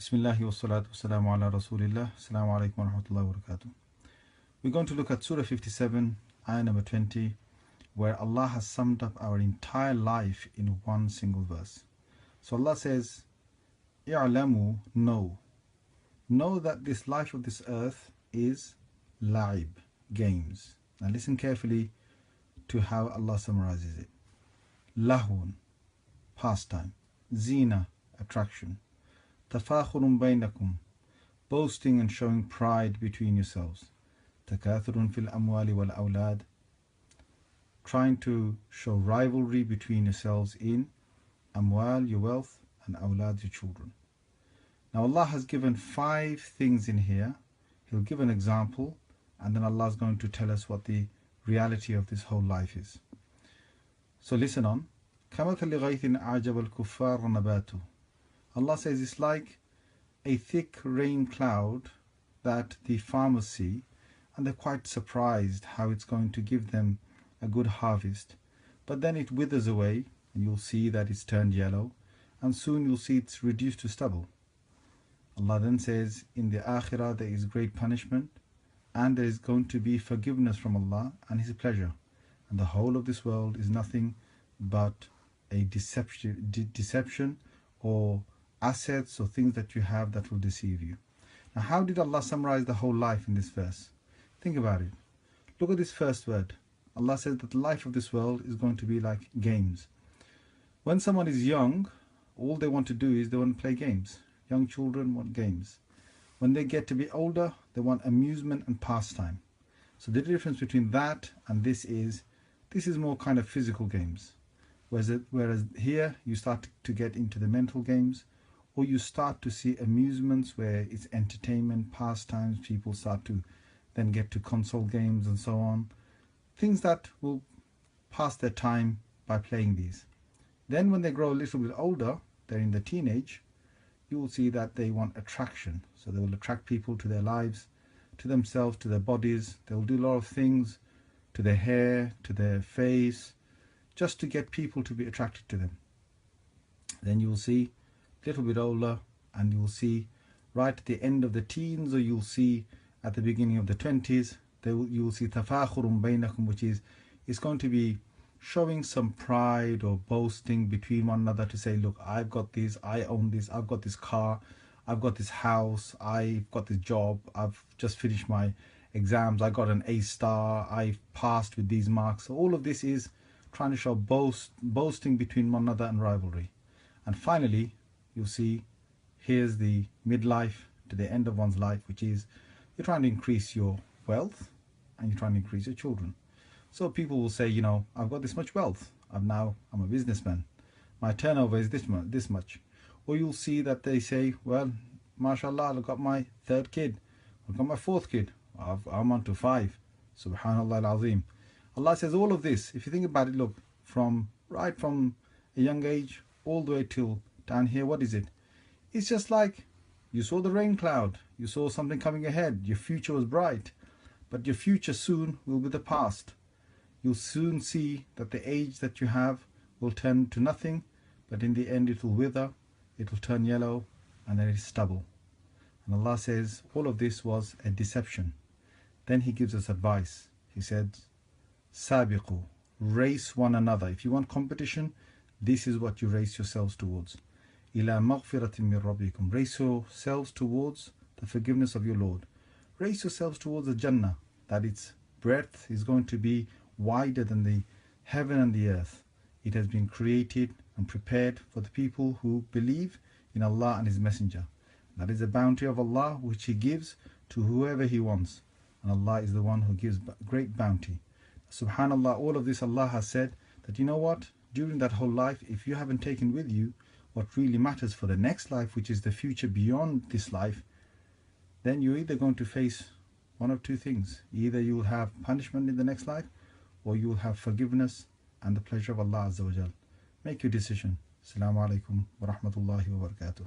Bismillahi wa salatu wa salamu ala Rasulillah. Assalamu alaikum wa rahmatullahi wa barakatuh. We're going to look at Surah 57, ayah number 20, where Allah has summed up our entire life in one single verse. So Allah says, "I'lamu, know that this life of this earth is la'ib, games." Now listen carefully to how Allah summarizes it. Lahun, pastime. Zina, attraction. Tafakhurun bainakum, boasting and showing pride between yourselves. Takathurun fil amwali wal awlad, trying to show rivalry between yourselves in amwal, your wealth, and awlad, your children. Now Allah has given 5 things in here. He'll give an example, and then Allah is going to tell us what the reality of this whole life is. So listen on. كَمَثَلِ غَيْثٍ أَعْجَبَ الْكُفَّارَ نَبَاتُهُ. Allah says it's like a thick rain cloud that the farmers see, and they're quite surprised how it's going to give them a good harvest. But then it withers away, and you'll see that it's turned yellow, and soon you'll see it's reduced to stubble. Allah then says, in the Akhirah there is great punishment, and there is going to be forgiveness from Allah and His pleasure. And the whole of this world is nothing but a deception or assets or things that you have that will deceive you. Now, how did Allah summarize the whole life in this verse? Think about it. Look at this first word. Allah says that the life of this world is going to be like games. When someone is young, all they want to do is they want to play games. Young children want games. When they get to be older, they want amusement and pastime. So the difference between that and this is more kind of physical games. Whereas here you start to get into the mental games, or you start to see amusements where it's entertainment, pastimes, people start to then get to console games and so on. Things that will pass their time by playing these. Then when they grow a little bit older, they're in the teenage, you will see that they want attraction. So they will attract people to their lives, to themselves, to their bodies. They will do a lot of things to their hair, to their face, just to get people to be attracted to them. Then you will see a little bit older, and you'll see right at the end of the teens, or you'll see at the beginning of the 20s, you will see tafakhurun bainakum, which is it's going to be showing some pride or boasting between one another to say, look, I've got this, I own this, I've got this car, I've got this house, I've got this job, I've just finished my exams, I got an A star, I've passed with these marks. So all of this is trying to show boasting between one another and rivalry. And finally, you'll see here's the midlife, to the end of one's life, which is you're trying to increase your wealth and you're trying to increase your children. So people will say, you know, I've got this much wealth, I'm a businessman, my turnover is this much. Or you'll see that they say, well, mashallah, I've got my 3rd kid, I've got my 4th kid, I'm on to 5. Subhanallah al-Azim. Allah says all of this, if you think about it, look, right from a young age all the way till down here, what is it? It's just like you saw the rain cloud, you saw something coming ahead, your future was bright, but your future soon will be the past. You'll soon see that the age that you have will turn to nothing, but in the end it will wither, it will turn yellow, and then it's stubble. And Allah says all of this was a deception. Then He gives us advice. He said, Sabiqu, race one another. If you want competition, this is what you race yourselves towards. Ila maghfiratin min rabbikum. Race yourselves towards the forgiveness of your Lord. Race yourselves towards the Jannah, that its breadth is going to be wider than the heaven and the earth. It has been created and prepared for the people who believe in Allah and His Messenger. That is the bounty of Allah which He gives to whoever He wants. And Allah is the one who gives great bounty. Subhanallah, all of this Allah has said that, you know what, during that whole life, if you haven't taken with you what really matters for the next life, which is the future beyond this life, then you're either going to face one of two things. Either you will have punishment in the next life, or you will have forgiveness and the pleasure of Allah Azza wa Jal. Make your decision. Assalamu alaikum wa rahmatullahi wa barakatuh.